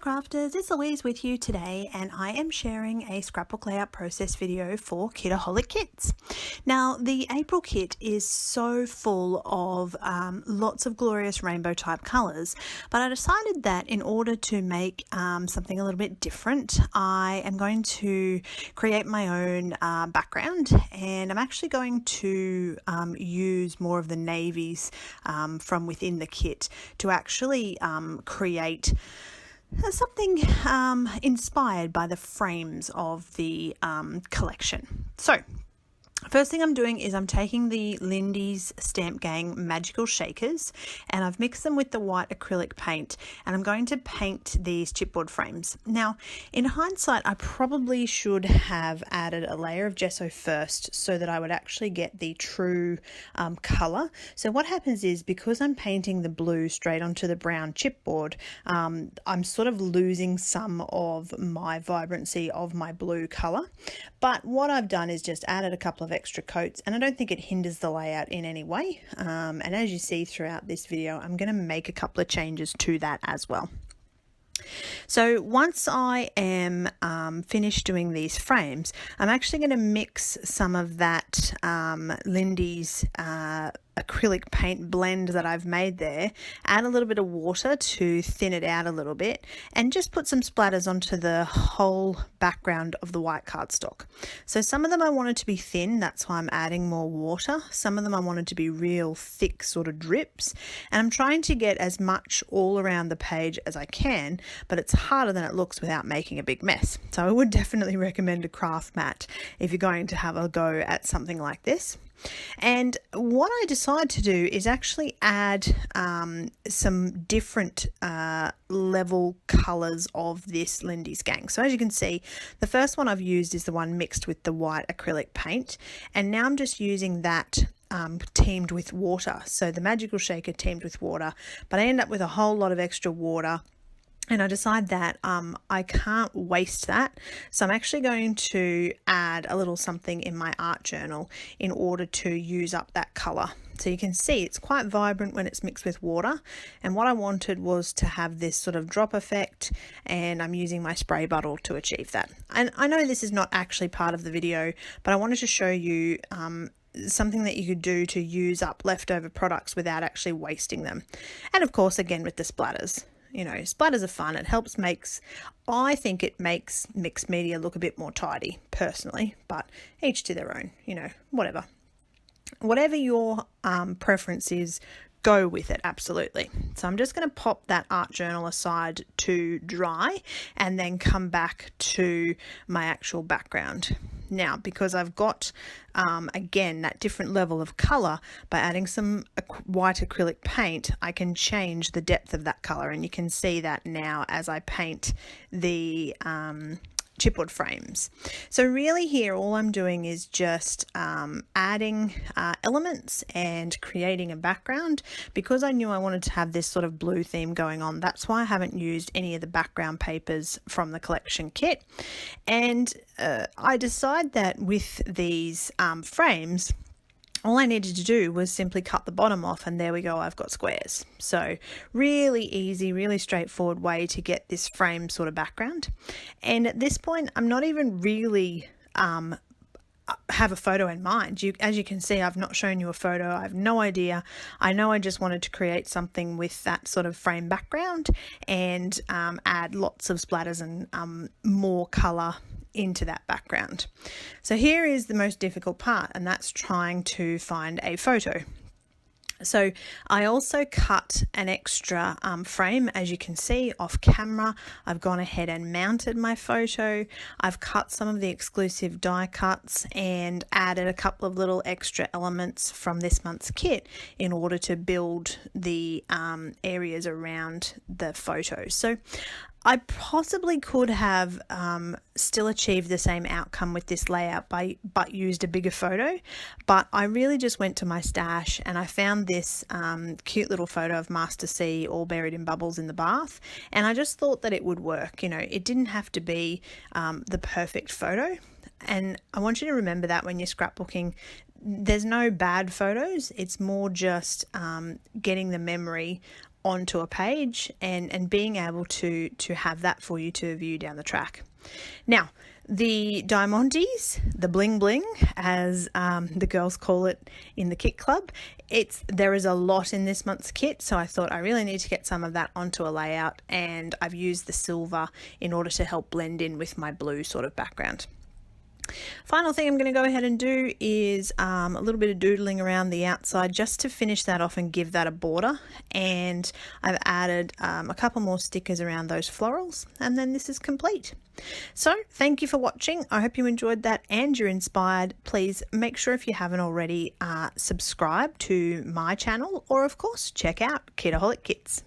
crafters, it's Louise with you today, and I am sharing a scrapbook layout process video for Kitaholic Kits. Now, the April kit is so full of lots of glorious rainbow type colours, but I decided that in order to make something a little bit different, I am going to create my own background, and I'm actually going to use more of the navies from within the kit to actually create something inspired by the frames of the collection. So first thing I'm doing is I'm taking the Lindy's Stamp Gang Magical Shakers and I've mixed them with the white acrylic paint, and I'm going to paint these chipboard frames. Now, in hindsight, I probably should have added a layer of gesso first so that I would actually get the true colour. So what happens is, because I'm painting the blue straight onto the brown chipboard, I'm sort of losing some of my vibrancy of my blue colour. But what I've done is just added a couple of extra coats, and I don't think it hinders the layout in any way. And as you see throughout this video, I'm going to make a couple of changes to that as well. So once I am finished doing these frames, I'm actually going to mix some of that Lindy's acrylic paint blend that I've made there, add a little bit of water to thin it out a little bit, and just put some splatters onto the whole background of the white cardstock. So some of them I wanted to be thin, that's why I'm adding more water. Some of them I wanted to be real thick sort of drips, and I'm trying to get as much all around the page as I can, but it's harder than it looks without making a big mess. So I would definitely recommend a craft mat if you're going to have a go at something like this. And what I decided to do is actually add some different level colours of this Lindy's Gang. So as you can see, the first one I've used is the one mixed with the white acrylic paint, and now I'm just using that teamed with water. So the magical shaker teamed with water, but I end up with a whole lot of extra water. And I decide that I can't waste that, so I'm actually going to add a little something in my art journal in order to use up that colour. So you can see it's quite vibrant when it's mixed with water, and what I wanted was to have this sort of drop effect, and I'm using my spray bottle to achieve that. And I know this is not actually part of the video, but I wanted to show you something that you could do to use up leftover products without actually wasting them. And of course, again, with the splatters. You know, splatters are fun. It helps I think it makes mixed media look a bit more tidy, personally, but each to their own, you know, whatever. Whatever your preference is, go with it, absolutely. So I'm just going to pop that art journal aside to dry and then come back to my actual background. Now, because I've got, again, that different level of colour, by adding some white acrylic paint, I can change the depth of that colour, and you can see that now as I paint the chipboard frames. So really here all I'm doing is just adding elements and creating a background. Because I knew I wanted to have this sort of blue theme going on, that's why I haven't used any of the background papers from the collection kit. And I decided that with these frames, all I needed to do was simply cut the bottom off, and there we go, I've got squares. So really easy, really straightforward way to get this frame sort of background. And at this point, I'm not even really have a photo in mind. As you can see, I've not shown you a photo. I have no idea. I know I just wanted to create something with that sort of frame background and add lots of splatters and more colour into that background. So here is the most difficult part, and that's trying to find a photo. So I also cut an extra frame, as you can see, off camera. I've gone ahead and mounted my photo. I've cut some of the exclusive die cuts and added a couple of little extra elements from this month's kit in order to build the areas around the photo. So I possibly could have still achieved the same outcome with this layout but used a bigger photo, but I really just went to my stash and I found this cute little photo of Master C all buried in bubbles in the bath, and I just thought that it would work. You know, it didn't have to be the perfect photo, and I want you to remember that when you're scrapbooking, there's no bad photos. It's more just getting the memory onto a page and being able to have that for you to view down the track. Now, the diamantes, the bling bling, as the girls call it in the kit club, there is a lot in this month's kit, so I thought I really need to get some of that onto a layout, and I've used the silver in order to help blend in with my blue sort of background. Final thing I'm going to go ahead and do is a little bit of doodling around the outside just to finish that off and give that a border, and I've added a couple more stickers around those florals, and then this is complete. So thank you for watching. I hope you enjoyed that and you're inspired. Please make sure, if you haven't already, subscribe to my channel, or of course check out Kitaholic Kits.